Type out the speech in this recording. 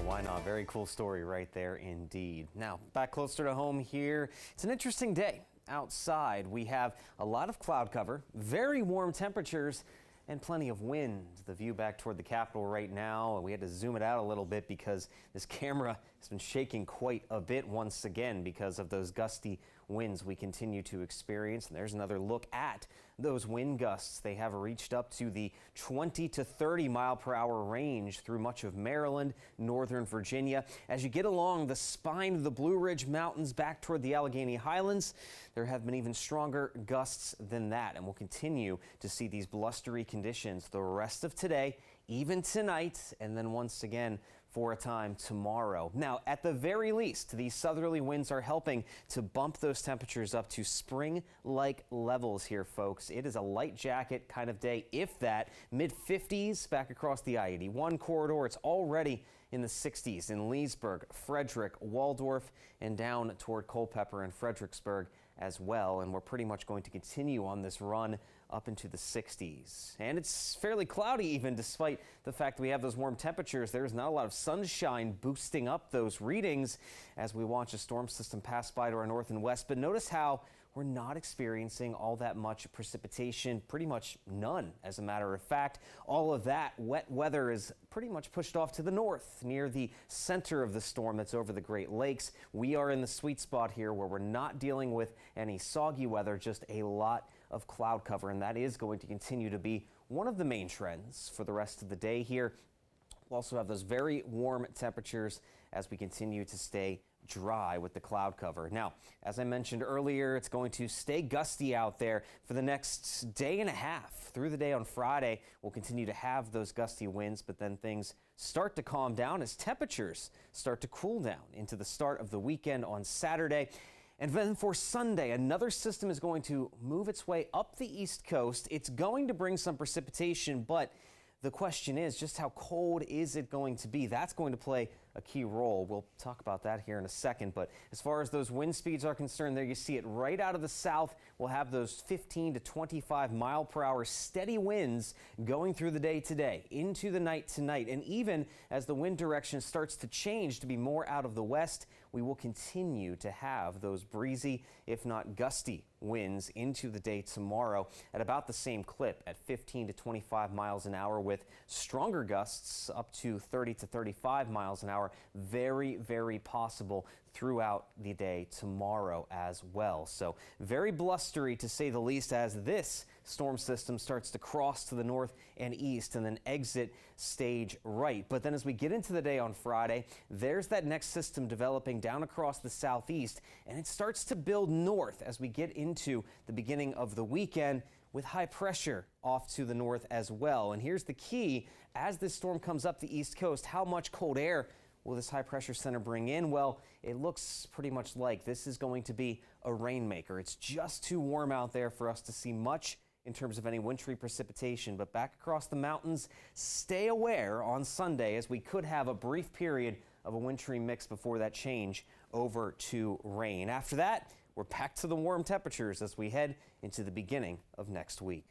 why not? Very cool story right there indeed. Now, back closer to home here. It's an interesting day outside. We have a lot of cloud cover, very warm temperatures, and plenty of wind. The view back toward the Capitol right now, we had to zoom it out a little bit because this camera has been shaking quite a bit once again because of those gusty winds we continue to experience. And there's another look at those wind gusts. They have reached up to the 20 to 30 mile per hour range through much of Maryland, northern Virginia. As you get along the spine of the Blue Ridge Mountains back toward the Allegheny Highlands, there have been even stronger gusts than that, and we'll continue to see these blustery conditions the rest of today, even tonight, and then once again for a time tomorrow. Now, at the very least, these southerly winds are helping to bump those temperatures up to spring-like levels here, folks. It is a light jacket kind of day, if that. Mid-50s back across the I-81 corridor. It's already in the 60s in Leesburg, Frederick, Waldorf, and down toward Culpeper and Fredericksburg as well. And we're pretty much going to continue on this run up into the 60s. And it's fairly cloudy even, despite the fact that we have those warm temperatures. There's not a lot of sunshine boosting up those readings as we watch a storm system pass by to our north and west. But notice how we're not experiencing all that much precipitation, pretty much none. As a matter of fact, all of that wet weather is pretty much pushed off to the north near the center of the storm that's over the Great Lakes. We are in the sweet spot here where we're not dealing with any soggy weather, just a lot of cloud cover, and that is going to continue to be one of the main trends for the rest of the day here. We'll also have those very warm temperatures as we continue to stay dry with the cloud cover. Now, as I mentioned earlier, it's going to stay gusty out there for the next day and a half. Through the day on Friday, we'll continue to have those gusty winds, but then things start to calm down as temperatures start to cool down into the start of the weekend on Saturday. And then for Sunday, another system is going to move its way up the East Coast. It's going to bring some precipitation, but the question is just how cold is it going to be? That's going to play a key role. We'll talk about that here in a second. But as far as those wind speeds are concerned, there you see it right out of the south. We'll have those 15 to 25 mile per hour steady winds going through the day today into the night tonight. And even as the wind direction starts to change to be more out of the west, we will continue to have those breezy, if not gusty, winds into the day tomorrow at about the same clip at 15 to 25 miles an hour, with stronger gusts up to 30 to 35 miles an hour. Very, very possible throughout the day tomorrow as well. So very blustery to say the least as this storm system starts to cross to the north and east and then exit stage right. But then as we get into the day on Friday, there's that next system developing down across the southeast, and it starts to build north as we get into the beginning of the weekend, with high pressure off to the north as well. And here's the key: as this storm comes up the East Coast, how much cold air will this high pressure center bring in? Well, it looks pretty much like this is going to be a rainmaker. It's just too warm out there for us to see much in terms of any wintry precipitation. But back across the mountains, stay aware on Sunday, as we could have a brief period of a wintry mix before that change over to rain. After that, we're back to the warm temperatures as we head into the beginning of next week.